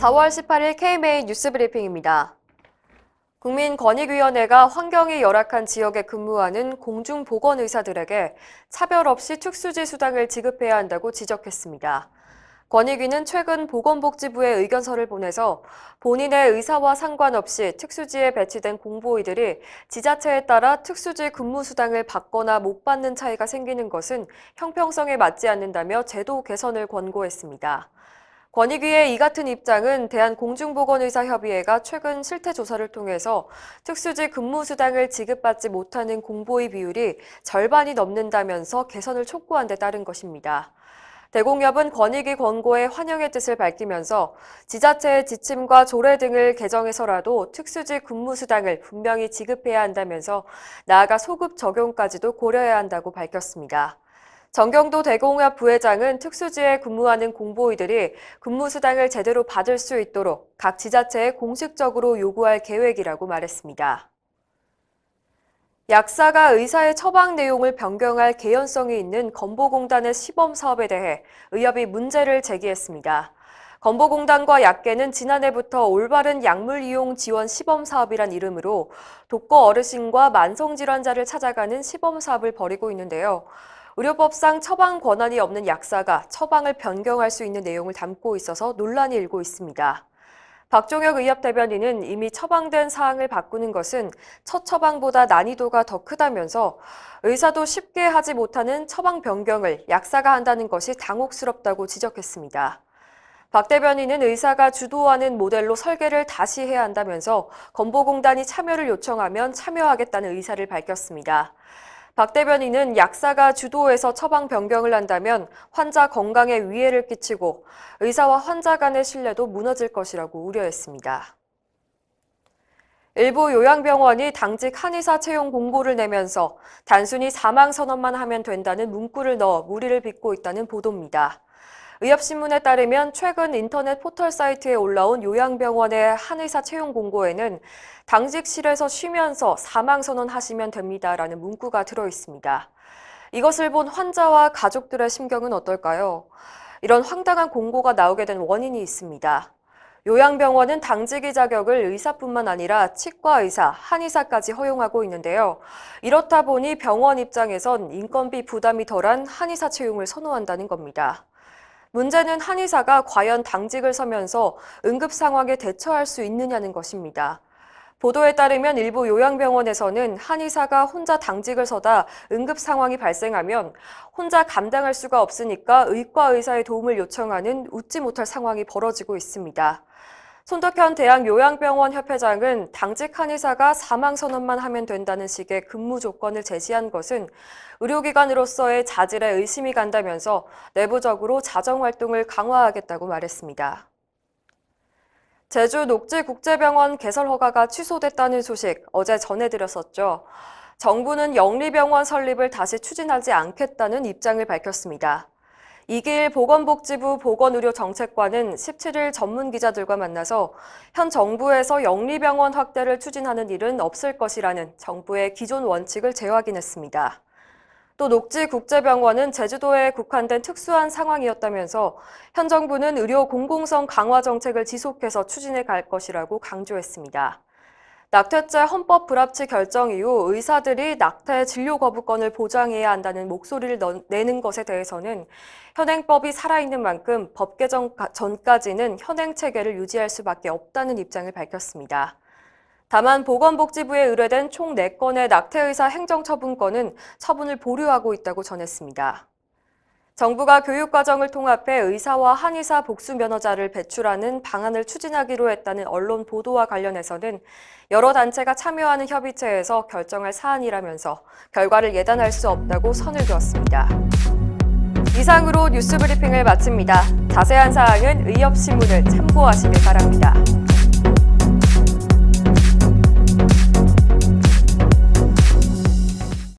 4월 18일 KMA 뉴스브리핑입니다. 국민권익위원회가 환경이 열악한 지역에 근무하는 공중보건의사들에게 차별 없이 특수지 수당을 지급해야 한다고 지적했습니다. 권익위는 최근 보건복지부에 의견서를 보내서 본인의 의사와 상관없이 특수지에 배치된 공보위들이 지자체에 따라 특수지 근무수당을 받거나 못 받는 차이가 생기는 것은 형평성에 맞지 않는다며 제도 개선을 권고했습니다. 권익위의 이 같은 입장은 대한공중보건의사협의회가 최근 실태조사를 통해서 특수지 근무수당을 지급받지 못하는 공보위 비율이 절반이 넘는다면서 개선을 촉구한 데 따른 것입니다. 대공협은 권익위 권고에 환영의 뜻을 밝히면서 지자체의 지침과 조례 등을 개정해서라도 특수지 근무수당을 분명히 지급해야 한다면서 나아가 소급 적용까지도 고려해야 한다고 밝혔습니다. 정경도 대공협 부회장은 특수지에 근무하는 공보위들이 근무수당을 제대로 받을 수 있도록 각 지자체에 공식적으로 요구할 계획이라고 말했습니다. 약사가 의사의 처방 내용을 변경할 개연성이 있는 건보공단의 시범사업에 대해 의협이 문제를 제기했습니다. 건보공단과 약계는 지난해부터 올바른 약물 이용 지원 시범사업이란 이름으로 독거 어르신과 만성질환자를 찾아가는 시범사업을 벌이고 있는데요. 의료법상 처방 권한이 없는 약사가 처방을 변경할 수 있는 내용을 담고 있어서 논란이 일고 있습니다. 박종혁 의협 대변인은 이미 처방된 사항을 바꾸는 것은 첫 처방보다 난이도가 더 크다면서 의사도 쉽게 하지 못하는 처방 변경을 약사가 한다는 것이 당혹스럽다고 지적했습니다. 박 대변인은 의사가 주도하는 모델로 설계를 다시 해야 한다면서 건보공단이 참여를 요청하면 참여하겠다는 의사를 밝혔습니다. 박 대변인은 약사가 주도해서 처방 변경을 한다면 환자 건강에 위해를 끼치고 의사와 환자 간의 신뢰도 무너질 것이라고 우려했습니다. 일부 요양병원이 당직 한의사 채용 공고를 내면서 단순히 사망 선언만 하면 된다는 문구를 넣어 무리를 빚고 있다는 보도입니다. 의협신문에 따르면 최근 인터넷 포털 사이트에 올라온 요양병원의 한의사 채용 공고에는 당직실에서 쉬면서 사망 선언하시면 됩니다라는 문구가 들어 있습니다. 이것을 본 환자와 가족들의 심경은 어떨까요? 이런 황당한 공고가 나오게 된 원인이 있습니다. 요양병원은 당직의 자격을 의사뿐만 아니라 치과의사, 한의사까지 허용하고 있는데요. 이렇다 보니 병원 입장에선 인건비 부담이 덜한 한의사 채용을 선호한다는 겁니다. 문제는 한의사가 과연 당직을 서면서 응급 상황에 대처할 수 있느냐는 것입니다. 보도에 따르면 일부 요양병원에서는 한의사가 혼자 당직을 서다 응급 상황이 발생하면 혼자 감당할 수가 없으니까 의과 의사의 도움을 요청하는 웃지 못할 상황이 벌어지고 있습니다. 손덕현 대학요양병원 협회장은 당직 한의사가 사망 선언만 하면 된다는 식의 근무 조건을 제시한 것은 의료기관으로서의 자질에 의심이 간다면서 내부적으로 자정활동을 강화하겠다고 말했습니다. 제주 녹지국제병원 개설 허가가 취소됐다는 소식 어제 전해드렸었죠. 정부는 영리병원 설립을 다시 추진하지 않겠다는 입장을 밝혔습니다. 이기일 보건복지부 보건의료정책관은 17일 전문기자들과 만나서 현 정부에서 영리병원 확대를 추진하는 일은 없을 것이라는 정부의 기존 원칙을 재확인했습니다. 또 녹지국제병원은 제주도에 국한된 특수한 상황이었다면서 현 정부는 의료 공공성 강화 정책을 지속해서 추진해 갈 것이라고 강조했습니다. 낙태죄 헌법 불합치 결정 이후 의사들이 낙태 진료 거부권을 보장해야 한다는 목소리를 내는 것에 대해서는 현행법이 살아있는 만큼 법 개정 전까지는 현행 체계를 유지할 수밖에 없다는 입장을 밝혔습니다. 다만 보건복지부에 의뢰된 총 4건의 낙태의사 행정처분권은 처분을 보류하고 있다고 전했습니다. 정부가 교육과정을 통합해 의사와 한의사 복수면허자를 배출하는 방안을 추진하기로 했다는 언론 보도와 관련해서는 여러 단체가 참여하는 협의체에서 결정할 사안이라면서 결과를 예단할 수 없다고 선을 그었습니다. 이상으로 뉴스브리핑을 마칩니다. 자세한 사항은 의협신문을 참고하시길 바랍니다.